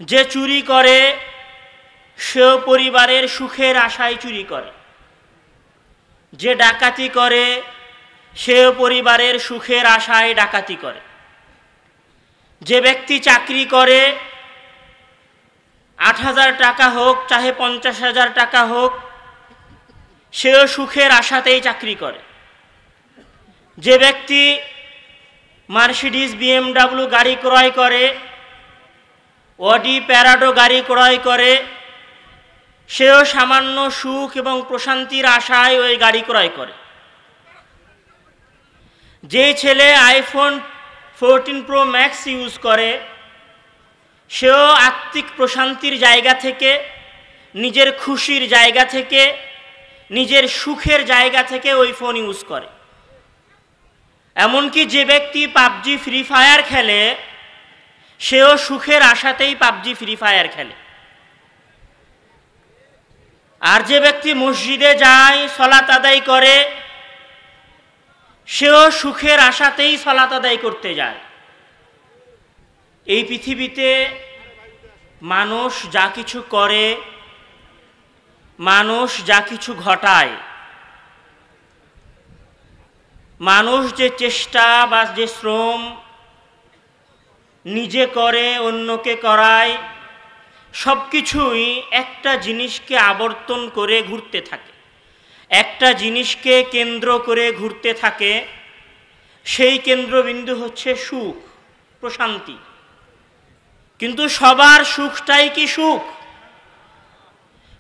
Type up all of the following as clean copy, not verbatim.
যে চুরি করে সেও পরিবারের সুখের আশায় চুরি করে, যে ডাকাতি করে সেও পরিবারের সুখের আশায় ডাকাতি করে, যে ব্যক্তি চাকরি করে ৮,০০০ টাকা হোক চাহে ৫০,০০০ টাকা হোক সেও সুখের আশাতেই চাকরি করে, যে ব্যক্তি মার্সিডিজ BMW গাড়ি ক্রয় করে, অডি প্যারাডো গাড়ি ক্রয় করে সেও সামান্য সুখ এবং প্রশান্তির আশায় ওই গাড়ি ক্রয় করে, যে ছেলে iPhone 14 Pro Max ইউজ করে সেও আত্মিক প্রশান্তির জায়গা থেকে, নিজের খুশির জায়গা থেকে, নিজের সুখের জায়গা থেকে ওই ফোন ইউজ করে। এমনকি যে ব্যক্তি পাবজি ফ্রি ফায়ার খেলে সেও সুখের আশাতেই পাবজি ফ্রি ফায়ার খেলে। আর যে ব্যক্তি মসজিদে যায় সালাত আদায় করে সেও সুখের আশাতেই সালাত আদায় করতে যায়। এই পৃথিবীতে মানুষ যা কিছু করে, মানুষ যা কিছু ঘটায়, মানুষ যে চেষ্টা বা যে শ্রম নিজে করে অন্যকে করায়, সব কিছুই একটা জিনিসকে আবর্তন করে ঘুরতে থাকে, একটা জিনিসকে কেন্দ্র করে ঘুরতে থাকে। সেই কেন্দ্রবিন্দু হচ্ছে সুখ, প্রশান্তি। কিন্তু সবার সুখটাই কি সুখ?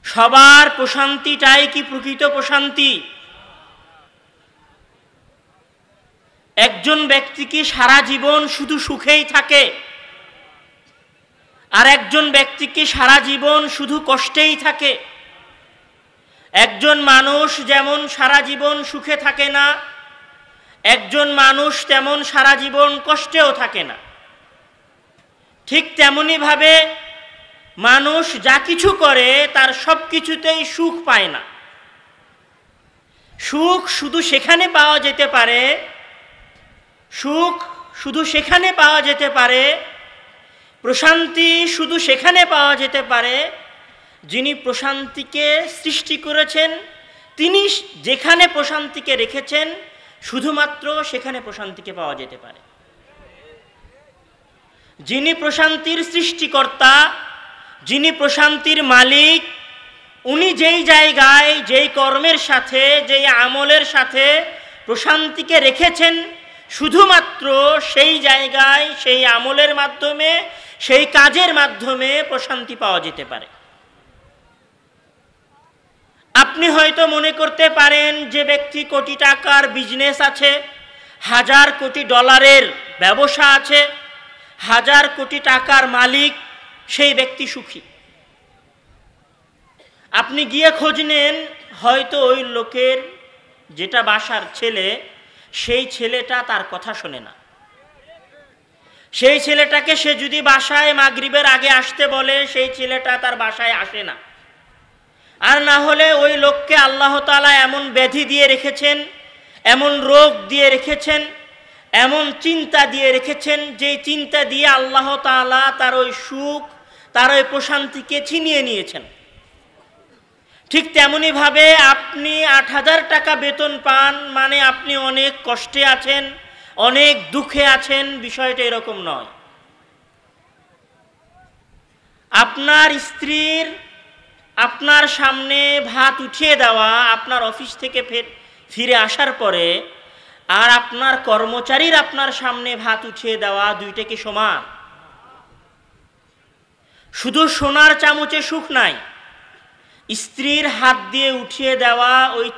সবার প্রশান্তিটাই কি প্রকৃত প্রশান্তি? একজন ব্যক্তি কি সারা জীবন শুধু সুখেই থাকে, আর একজন ব্যক্তি কি সারা জীবন শুধু কষ্টেই থাকে? একজন মানুষ যেমন সারা জীবন সুখে থাকে না, একজন মানুষ তেমন সারা জীবন কষ্টেও থাকে না। ঠিক তেমনি ভাবে মানুষ যা কিছু করে তার সব কিছুতেই সুখ পায় না। সুখ শুধু সেখানে পাওয়া যেতে পারে, সুখ শুধু সেখানে পাওয়া যেতে পারে, প্রশান্তি শুধু সেখানে পাওয়া যেতে পারে যিনি প্রশান্তিকে সৃষ্টি করেছেন, তিনি যেখানে প্রশান্তিকে রেখেছেন শুধুমাত্র সেখানে প্রশান্তিকে পাওয়া যেতে পারে। যিনি প্রশান্তির সৃষ্টিকর্তা, যিনি প্রশান্তির মালিক, উনি যেই জায়গায়, যেই কর্মের সাথে, যেই আমলের সাথে প্রশান্তিকে রেখেছেন, শুধুমাত্র সেই জায়গায়, সেই আমলের মাধ্যমে, সেই কাজের মাধ্যমে প্রশান্তি পাওয়া যেতে পারে। আপনি হয়তো মনে করতে পারেন যে ব্যক্তি কোটি টাকার বিজনেস আছে, হাজার কোটি ডলারের ব্যবসা আছে, হাজার কোটি টাকার মালিক, সেই ব্যক্তি সুখী। আপনি গিয়ে খোঁজ নেন, হয়তো ওই লোকের যেটা বাসার ছেলে, সেই ছেলেটা তার কথা শোনে না। সেই ছেলেটাকে সে যদি বাসায় মাগরিবের আগে আসতে বলে, সেই ছেলেটা তার বাসায় আসে না। আর না হলে ওই লোককে আল্লাহ তাআলা এমন ব্যাধি দিয়ে রেখেছেন, এমন রোগ দিয়ে রেখেছেন, এমন চিন্তা দিয়ে রেখেছেন, যেই চিন্তা দিয়ে আল্লাহ তাআলা তার ওই সুখ, তার ওই প্রশান্তিকে ছিনিয়ে নিয়েছেন। ঠিক তেমনি ভাবে আপনি ৮,০০০ টাকা বেতন পান, মানে আপনি অনেক কষ্টে আছেন, অনেক দুঃখে আছেন, বিষয়টা এরকম নয়। আপনার স্ত্রীর আপনার সামনে ভাত উঠিয়ে দেওয়া, আপনার অফিস থেকে ফিরে আসার পরে, আর আপনার কর্মচারীর আপনার সামনে ভাত উঠিয়ে দেওয়া, দুইটা কি সমান? শুধু সোনার চামচে সুখ নাই, স্ত্রীর হাত দিয়ে উঠিয়ে দেওয়া ওই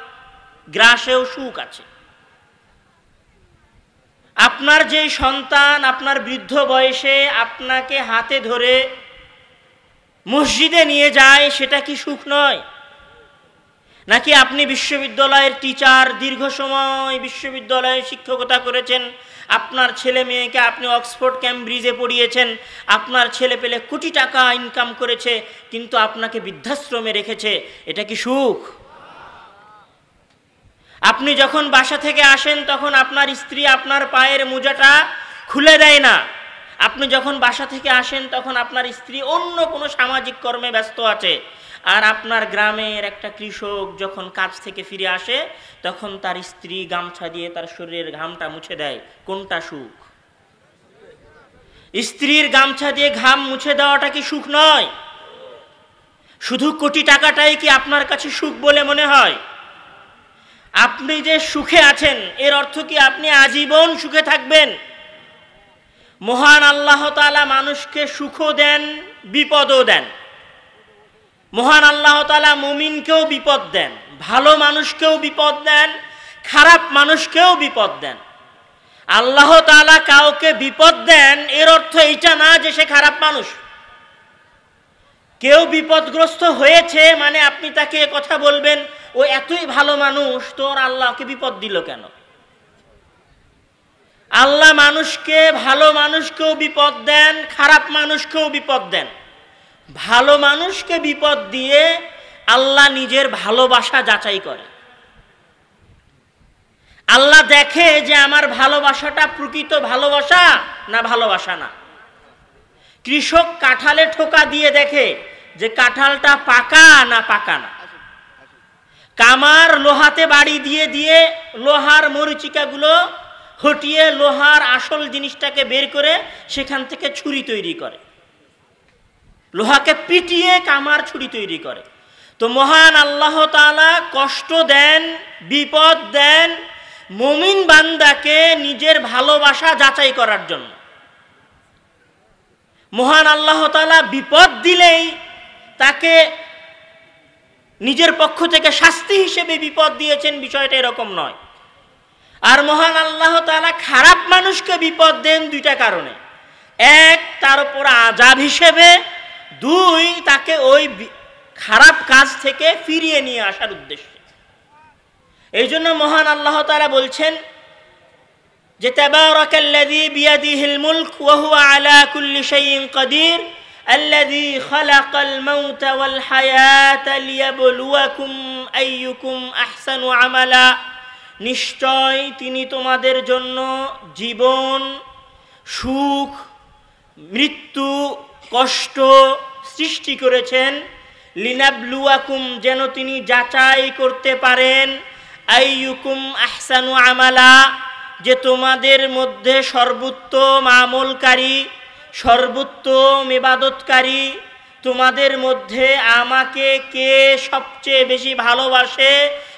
গ্রাসেও সুখ আছে। আপনার যেই সন্তান আপনার বৃদ্ধ বয়সে আপনাকে হাতে ধরে মসজিদে নিয়ে যায়, সেটা কি সুখ নয়? নাকি আপনি বিশ্ববিদ্যালয়ের টিচার, দীর্ঘ সময় বিশ্ববিদ্যালয়ে শিক্ষকতা করেছেন, আপনার ছেলে মেয়েকে আপনি অক্সফোর্ড ক্যামব্রিজে পড়িয়েছেন, আপনার ছেলে পেলে কোটি টাকা ইনকাম করেছে, কিন্তু আপনাকে বৃদ্ধাশ্রমে রেখেছে, এটা কি সুখ? আপনি যখন বাসা থেকে আসেন তখন আপনার স্ত্রী আপনার পায়ের মোজাটা খুলে দেয় না, আপনি যখন বাসা থেকে আসেন তখন আপনার স্ত্রী অন্য কোনো সামাজিক কর্মে ব্যস্ত আছে, আর আপনার গ্রামের একটা কৃষক যখন কাজ থেকে ফিরে আসে তখন তার স্ত্রী গামছা দিয়ে তার শরীরের ঘামটা মুছে দেয়। কোনটা সুখ? স্ত্রীর গামছা দিয়ে ঘাম মুছে দেওয়াটা কি সুখ নয়? শুধু কোটি টাকাটাই কি আপনার কাছে সুখ বলে মনে হয়? আপনি যে সুখে আছেন এর অর্থ কি আপনি আজীবন সুখে থাকবেন? মহান আল্লাহ তাআলা মানুষকে সুখও দেন, বিপদও দেন। মহান আল্লাহ তাআলা মুমিনকেও বিপদ দেন, ভালো মানুষকেও বিপদ দেন, খারাপ মানুষকেও বিপদ দেন। আল্লাহ তাআলা কাউকে বিপদ দেন এর অর্থ এইটা না যে সে খারাপ মানুষ। কেউ বিপদগ্রস্ত হয়েছে মানে আপনি তাকে কথা বলবেন ও এতই ভালো মানুষ, তোর আল্লাহকে বিপদ দিল কেন? আল্লাহ মানুষকে, ভালো মানুষকেও বিপদ দেন, খারাপ মানুষকেও বিপদ দেন। ভালো মানুষকে বিপদ দিয়ে আল্লাহ নিজের ভালোবাসা যাচাই করে। আল্লাহ দেখে যে আমার ভালোবাসাটা প্রকৃত ভালোবাসা না ভালোবাসা না। কৃষক কাঁঠালে ঠোকা দিয়ে দেখে যে কাঁঠালটা পাকা না পাকা না। কামার লোহাতে বাড়ি দিয়ে দিয়ে লোহার মরিচিকাগুলো হটিয়ে লোহার আসল জিনিসটাকে বের করে সেখান থেকে ছুরি তৈরি করে। লোহাকে পিটিয়ে কামার ছুরি তৈরি করে। তো মহান আল্লাহ তাআলা কষ্ট দেন, বিপদ দেন মুমিন বান্দাকে নিজের ভালোবাসা যাচাই করার জন্য। মহান আল্লাহ তাআলা বিপদ দিলেই তাকে নিজের পক্ষ থেকে শাস্তি হিসেবে বিপদ দিয়েছেন, বিষয়টা এরকম নয়। আর মহান আল্লাহ তাআলা খারাপ মানুষকে বিপদ দেন দুইটা কারণে। এক, তার উপর আযাব হিসেবে, দুই, তাকে ওই খারাপ কাজ থেকে ফিরিয়ে নিয়ে আসার উদ্দেশ্যে। এই জন্য মহান আল্লাহ তাআলা বলছেন যে তাবারাকাল্লাযী বিয়াদিহিল মুলক ওয়া হুয়া আলা কুল্লি শাইইন কাদির আল্লাযী খালাকাল মাউতা ওয়াল হায়াতা লিয়াবলুয়াকুম আইয়ুকুম আহসানু আমালা। নিশ্চয় তিনি তোমাদের জন্য জীবন, সুখ, মৃত্যু, কষ্ট সৃষ্টি করেছেন। লিনাবলুয়াকুম, যেন তিনি যাচাই করতে পারেন, আইয়ুকুম আহসানু আমালা, যে তোমাদের মধ্যে সর্বোত্তম আমলকারী, সর্বোত্তম ইবাদতকারী, তোমাদের মধ্যে আমাকে কে সবচেয়ে বেশি ভালোবাসে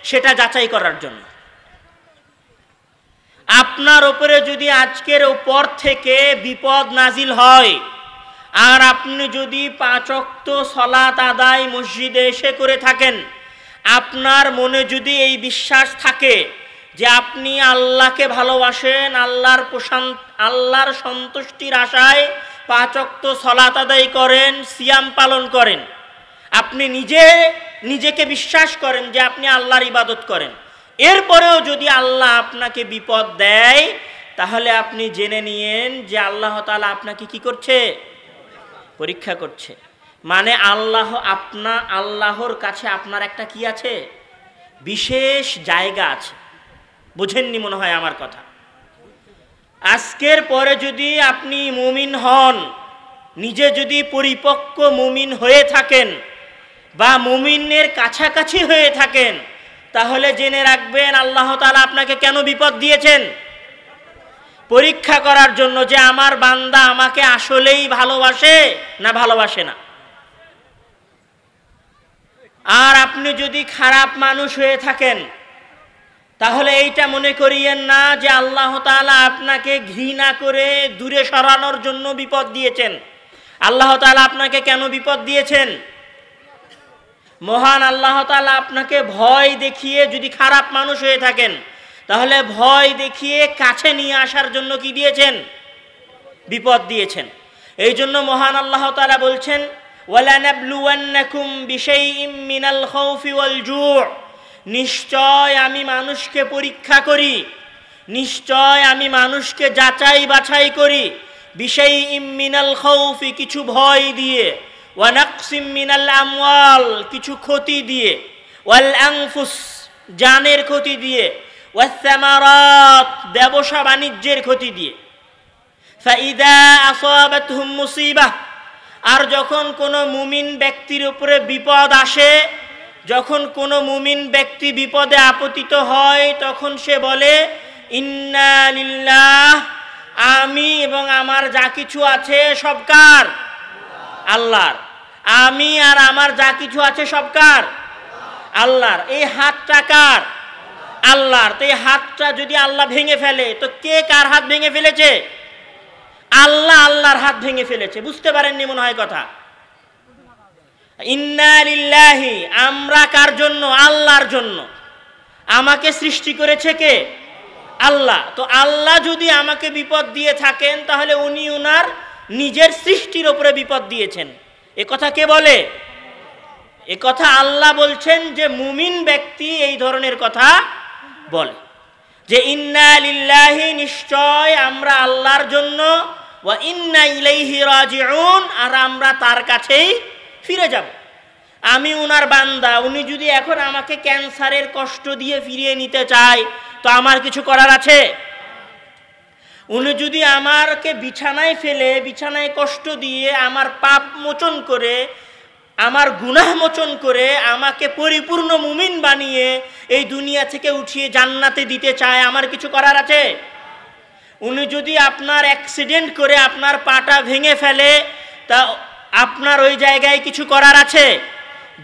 সেটা যাচাই করার জন্য। আপনার উপরে যদি আজকের উপর থেকে বিপদ নাজিল হয় আর আপনি যদি 5 ওয়াক্ত সালাত আদায় মসজিদে এসে করে থাকেন, আপনার মনে যদি এই বিশ্বাস থাকে যে আপনি আল্লাহকে ভালোবাসেন, আল্লাহর সন্তুষ্টির আশায় 5 ওয়াক্ত সালাত আদায় করেন, সিয়াম পালন করেন, আপনি নিজেকে বিশ্বাস করেন যে আপনি আল্লাহর ইবাদত করেন, এরপরেও যদি আল্লাহ আপনাকে বিপদ দেয় তাহলে আপনি জেনে নিয়েন যে আল্লাহ তাআলা আপনাকে কি করছে? পরীক্ষা করছে। মানে আল্লাহর কাছে আপনার একটা কি আছে? বিশেষ জায়গা আছে। বুঝেননি মনে হয় আমার কথা। আজকের পরে যদি আপনি মুমিন হন, নিজে যদি পরিপক্ক মুমিন হয়ে থাকেন বা মুমিনের কাছাকাছি হয়ে থাকেন, তাহলে জেনে রাখবেন আল্লাহ তাআলা আপনাকে কেন বিপদ দিয়েছেন? পরীক্ষা করার জন্য যে আমার বান্দা আমাকে আসলেই ভালোবাসে না ভালোবাসে না। আর আপনি যদি খারাপ মানুষ হয়ে থাকেন তাহলে এইটা মনে করিয়েন না যে আল্লাহ তাআলা আপনাকে ঘৃণা করে দূরে সরানোর জন্য বিপদ দিয়েছেন। আল্লাহ তাআলা আপনাকে কেন বিপদ দিয়েছেন? মহান আল্লাহ তাআলা আপনাকে ভয় দেখিয়ে, যদি খারাপ মানুষ হয়ে থাকেন তাহলে ভয় দেখিয়ে কাছে নিয়ে আসার জন্য কি দিয়েছেন? বিপদ দিয়েছেন। এই জন্য মহান আল্লাহ তাআলা বলছেন ওয়ালানাবলুওয়ান্নাকুম বিশাইইম মিনাল খাউফি ওয়াল জু', নিশ্চয় আমি মানুষকে পরীক্ষা করি, নিশ্চয় আমি মানুষকে যাচাই বাছাই করি, বিশাইইম মিনাল খাউফি, কিছু ভয় দিয়ে, ওয়া নাকসিম মিনাল আমওয়াল, কিছু ক্ষতি দিয়ে, ওয়াল আনফুস, জানের ক্ষতি দিয়ে, ওয়াস সামারাত, ব্যবসা বাণিজ্যের ক্ষতি দিয়ে। ফাইদা আসাবাতহুম মুসিবাহ, আর যখন কোনো মুমিন ব্যক্তির উপরে বিপদ আসে, যখন কোনো মুমিন ব্যক্তি বিপদে আপতিত হয়, তখন সে বলে ইন্না লিল্লাহ, আমি এবং আমার যা কিছু আছে সব কার? আল্লাহর। আমি আর আমার যা কিছু আছে সব কার? আল্লাহর। এই হাতটা কার? আল্লাহর। তো এই হাতটা যদি আল্লাহ ভেঙে ফেলে, তো কে কার হাত ভেঙে ফেলেছে? আল্লাহ আল্লাহর হাত ভেঙে ফেলেছে। বুঝতে পারেননি মনে হয় কথা। ইন্না লিল্লাহি, আমরা কার জন্য? আল্লাহর জন্য। আমাকে সৃষ্টি করেছে কে? আল্লাহ। তো আল্লাহ যদি আমাকে বিপদ দিয়ে থাকেন, তাহলে উনি উনার নিজের সৃষ্টির উপরে বিপদ দিয়েছেন। এ কথা কে বলে? এ কথা আল্লাহ বলছেন যে মুমিন ব্যক্তি এই ধরনের কথা বলে, যে ইন্না লিল্লাহি, নিশ্চয় আমরা আল্লাহর জন্য, ওয়া ইন্না ইলাইহি রাজিউন, আর আমরা তার কাছেই ফিরে যাব। আমি উনার বান্দা, উনি যদি এখন আমাকে ক্যান্সারের কষ্ট দিয়ে ফিরিয়ে নিতে চায়, তো আমার কিছু করার আছে? উনি যদি আমাকে বিছানায় ফেলে, বিছানায় কষ্ট দিয়ে আমার পাপ মোচন করে, আমার গুনাহ মোচন করে, আমাকে পরিপূর্ণ মুমিন বানিয়ে এই দুনিয়া থেকে উঠিয়ে জান্নাতে দিতে চায়, আমার কিছু করার আছে? উনি যদি আপনার অ্যাক্সিডেন্ট করে আপনার পাটা ভেঙে ফেলে, তা আপনার ওই জায়গায় কিছু করার আছে?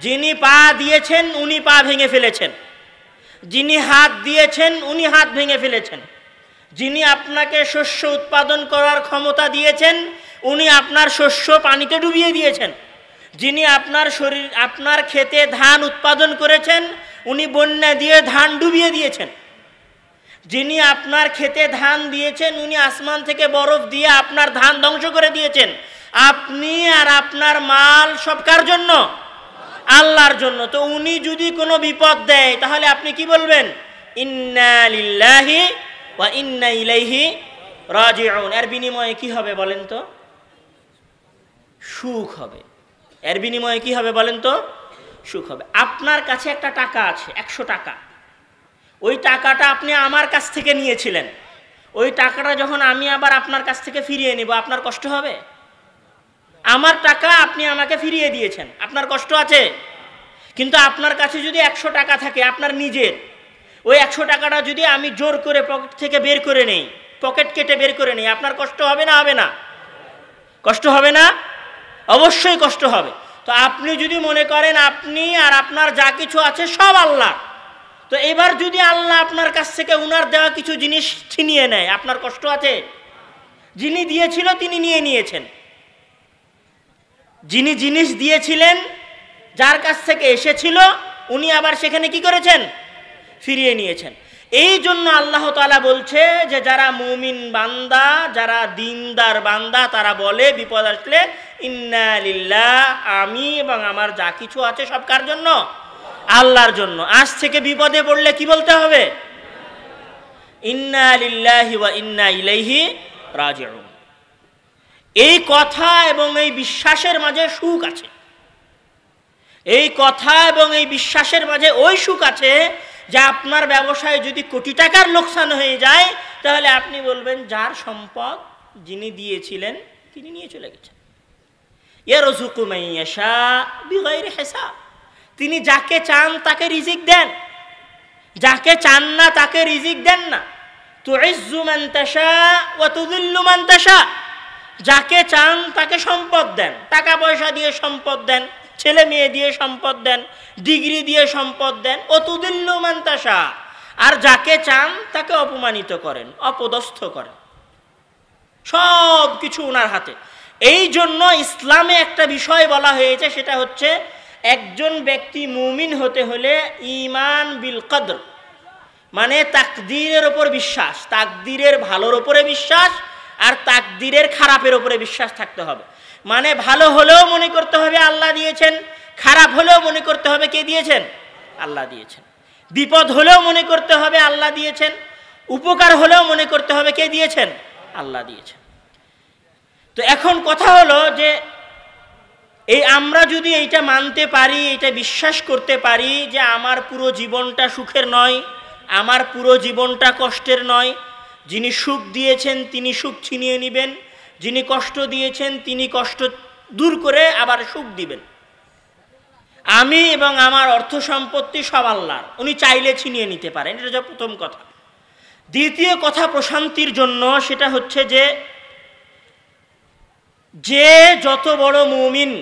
যিনি পা দিয়েছেন উনি পা ভেঙে ফেলেছেন, যিনি হাত দিয়েছেন উনি হাত ভেঙে ফেলেছেন, যিনি আপনাকে শস্য উৎপাদন করার ক্ষমতা দিয়েছেন উনি আপনার শস্য পানিতে ডুবিয়ে দিয়েছেন, যিনি আপনার ক্ষেতে ধান উৎপাদন করেছেন উনি বন্যা দিয়ে ধান ডুবিয়ে দিয়েছেন, যিনি আপনার ক্ষেতে ধান দিয়েছেন উনি আসমান থেকে বরফ দিয়ে আপনার ধান ধ্বংস করে দিয়েছেন। আপনি আর আপনার মাল সব কার জন্য? আল্লাহর জন্য। তো উনি যদি কোনো বিপদ দেয়, তাহলে আপনি কি বলবেন? ইন্না লিল্লাহি ওয়া ইন্না ইলাইহি রাজিউন। এর বিনিময়ে কি হবে বলেন তো? সুখ হবে। এর বিনিময়ে কি হবে বলেন তো? সুখ হবে। আপনার কাছে একটা টাকা আছে, 100 টাকা। ওই টাকাটা আপনি আমার কাছ থেকে নিয়েছিলেন, ওই টাকাটা যখন আমি আবার আপনার কাছ থেকে ফিরিয়ে নিব, আপনার কষ্ট হবে? আমার টাকা আপনি আমাকে ফিরিয়ে দিয়েছেন, আপনার কষ্ট আছে? কিন্তু আপনার কাছে যদি 100 টাকা থাকে আপনার নিজের, ওই 100 টাকাটা যদি আমি জোর করে পকেট থেকে বের করে নেই, পকেট কেটে বের করে নেই, আপনার কষ্ট হবে না? হবে না? কষ্ট হবে না? অবশ্যই কষ্ট হবে। তো আপনি যদি মনে করেন আপনি আর আপনার যা কিছু আছে সব আল্লাহ, তো এবার যদি আল্লাহ আপনার কাছ থেকে উনার দেওয়া কিছু জিনিস ছিনিয়ে নেয়, আপনার কষ্ট আছে? যিনি দিয়েছিল তিনি নিয়ে নিয়েছেন, যিনি জিনিস দিয়েছিলেন, যার কাছ থেকে এসেছিল উনি আবার সেখানে কি করেছেন? ফিরিয়ে নিয়েছেন। এই জন্য আল্লাহ তাআলা বলছে যে যারা মুমিন বান্দা, যারা দিনদার বান্দা, তারা বলে বিপদ আসলে ইন্না লিল্লাহ, আমি এবং আমার যা কিছু আছে সব কার জন্য? আল্লাহর জন্য। আজ থেকে বিপদে পড়লে কি বলতে হবে? ইন্না লিল্লাহি ওয়া ইন্না ইলাইহি রাজিউন। এই কথা এবং এই বিশ্বাসের মাঝে সুখ আছে। এই কথা এবং এই বিশ্বাসের মাঝে ওই সুখ আছে যে আপনার ব্যবসায় যদি কোটি টাকার লোকসান হয়ে যায়, তাহলে আপনি বলবেন যার সম্পদ যিনি দিয়েছিলেন তিনি নিয়ে চলে গেছেন। ইয়ারযুকু মান ইয়াশা বিগাইরি হিসাব। তিনি যাকে চান তাকে রিজিক দেন, যাকে চান না তাকে রিজিক দেন না। তুইজ্জু মান তাশা ওয়া তুযিল্লু মান তাশা। যাকে চান তাকে সম্পদ দেন, টাকা পয়সা দিয়ে সম্পদ দেন, ছেলে মেয়ে দিয়ে সম্পদ দেন, ডিগ্রি দিয়ে সম্পদ দেন। ও তুদিল্লু মান তাশা। আর যাকে চান তাকে অপমানিত করেন, অপদস্থ করেন। সব কিছু ওনার হাতে। এই জন্য ইসলামে একটা বিষয় বলা হয়েছে, সেটা হচ্ছে একজন ব্যক্তি মুমিন হতে হলে ঈমান বিল কদর, মানে তাকদীরের উপর বিশ্বাস, তাকদীরের ভালোর উপরে বিশ্বাস আর তাকদীরের খারাপের উপরে বিশ্বাস থাকতে হবে। মানে ভালো হলেও মনে করতে হবে আল্লাহ দিয়েছেন, খারাপ হলেও মনে করতে হবে কে দিয়েছেন? আল্লাহ দিয়েছেন। বিপদ হলেও মনে করতে হবে আল্লাহ দিয়েছেন, উপকার হলেও মনে করতে হবে কে দিয়েছেন? আল্লাহ দিয়েছেন। তো এখন কথা হলো যে এই আমরা যদি এইটা মানতে পারি, এটা বিশ্বাস করতে পারি যে আমার পুরো জীবনটা সুখের নয়, আমার পুরো জীবনটা কষ্টের নয়, যিনি সুখ দিয়েছেন তিনি সুখ ছিনিয়ে নেবেন, যিনি কষ্ট দিয়েছেন তিনি কষ্ট দূর করে আবার সুখ দিবেন। আমি এবং আমার অর্থ সম্পত্তি সব আল্লাহর, উনি চাইলে ছিনিয়ে নিতে পারেন। এটা হচ্ছে প্রথম কথা। দ্বিতীয় কথা প্রশান্তির জন্য, সেটা হচ্ছে যে যত বড় মুমিন,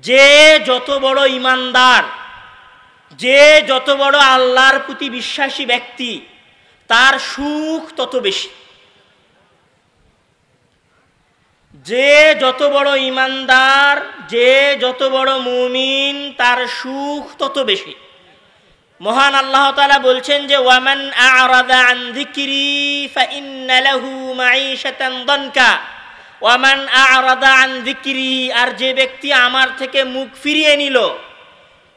যে যত বড় ইমানদার, যে যত বড় আল্লাহর প্রতি বিশ্বাসী ব্যক্তি, তার সুখ তত বেশি। যে যত বড় ইমানদার, যে যত বড় মুমিন, তার সুখ তত বেশি। মহান আল্লাহ তাআলা বলছেন যে ওয়ামান আ'রাদা আন যিকরি ফাইন্না লাহু মাঈশাতান দানকা, ওয়ামান আ'রাদা আন যিকরি, আর যে ব্যক্তি আমার থেকে মুখ ফিরিয়ে নিল,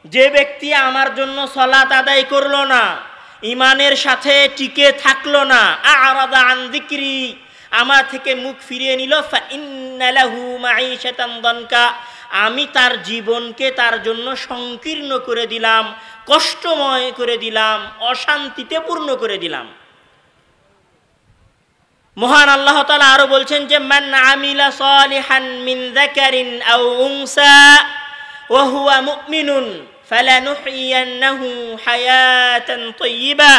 যে ব্যক্তি আমার জন্য সালাত আদায় করলো না, ইমানের সাথে টিকে থাকলো না, আ'রাদা আন যিকরি, আমার থেকে মুখ ফিরিয়ে নিল, ফাইন্না লাহু মাঈশাতান দানকা, আমি তার জীবনকে তার জন্য সংকীর্ণ করে দিলাম, কষ্টময় করে দিলাম, অশান্তিতে পূর্ণ করে দিলাম। মহান আল্লাহ তাআলা আরো বলছেন যে মান আমিলা সালিহান মিন যাকারিন আও উনসা ওয়া হুয়া মুমিনুন ফালানুহইয়ান্নাহু হায়াতান তাইয়্যিবা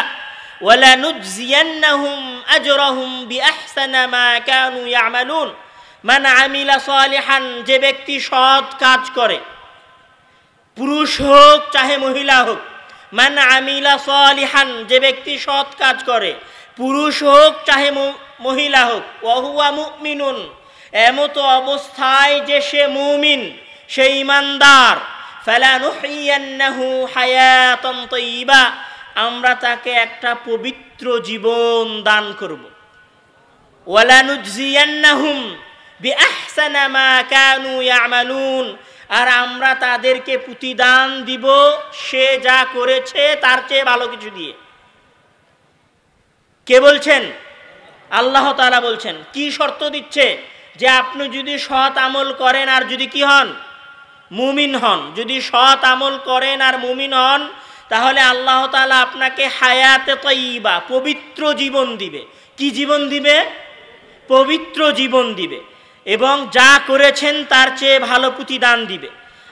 ওয়া লানুজজিয়ান্নাহুম আজরাহুম বিআহসানি মা কানু ইয়ামালুন। মান আমিলা সালিহান, যে ব্যক্তি সৎ কাজ করে, পুরুষ হোক চাহে মহিলা হোক, মান আমিলা সালিহান, যে ব্যক্তি সৎ কাজ করে, পুরুষ হোক চাহে মহিলা হোক, ওয়া হুয়া মুমিনুন, এমত অবস্থায় যে সে মুমিন, সে ইমানদার, ফালানুহইয়ান্নাহু হায়াতান তাইয়্যিবা, আমরা তাকে একটা পবিত্র জীবন দান করব। ওয়া লানুজজিয়ান্নাহুম বিআহসানি মা কানু ইয়ামালুন, আর আমরা তাদেরকে প্রতিদান দিব সে যা করেছে তার চেয়ে ভালো কিছু দিয়ে। কে বলছেন? আল্লাহ তাআলা বলছেন। কি শর্ত দিচ্ছে? যে আপনি যদি সৎ আমল করেন আর যদি কি হন? মুমিন হন। যদি সৎ আমল করেন আর মুমিন হন, তাহলে আল্লাহ তাআলা আপনাকে হায়াতে তাইয়্যিবা, পবিত্র জীবন দিবে। কি জীবন দিবে? পবিত্র জীবন দিবে, এবং যা করেছেন তার চেয়ে ভালো প্রতিদান দিবে।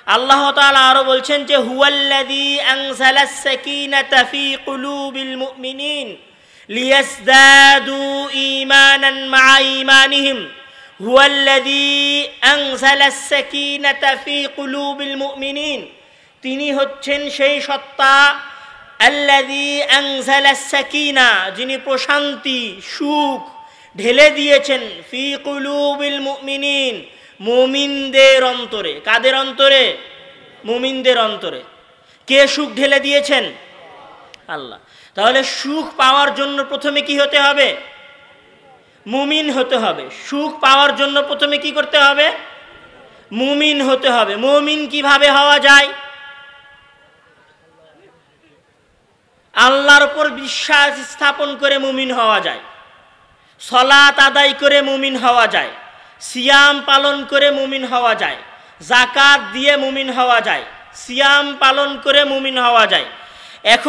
আল্লাহ তাআলা আরো বলছেন যে হুয়াল্লাযী আনজালাস সাকিনাতা ফী কুলুবিল মুমিনিন লিয়াজদাদু ঈমানান মা ঈমানিহিম, হুয়াল্লাযী আনজালাস সাকিনাতা ফী কুলুবিল মুমিনিন, তিনি হচ্ছেন সেই সত্তা, আল্লাযী আনজালাস সাকিনা, যিনি প্রশান্তি, সুখ ঢেলে দিয়েছেন, ফি কুলুবিল মুমিনিন, মুমিনদের অন্তরে। কাদের অন্তরে? মুমিনদের অন্তরে। কে সুখ ঢেলে দিয়েছেন? আল্লাহ। তাহলে সুখ পাওয়ার জন্য প্রথমে কি হতে হবে? মুমিন হতে হবে। সুখ পাওয়ার জন্য প্রথমে কি করতে হবে? মুমিন হতে হবে। মুমিন কিভাবে হওয়া যায়? আল্লাহর উপর বিশ্বাস স্থাপন করে মুমিন হওয়া যায়, সালাত আদায় করে মুমিন হওয়া যায়, সিয়াম পালন করে মুমিন হওয়া যায়, যাকাত দিয়ে মুমিন হওয়া যায়, সিয়াম পালন করে মুমিন হওয়া যায়। এখন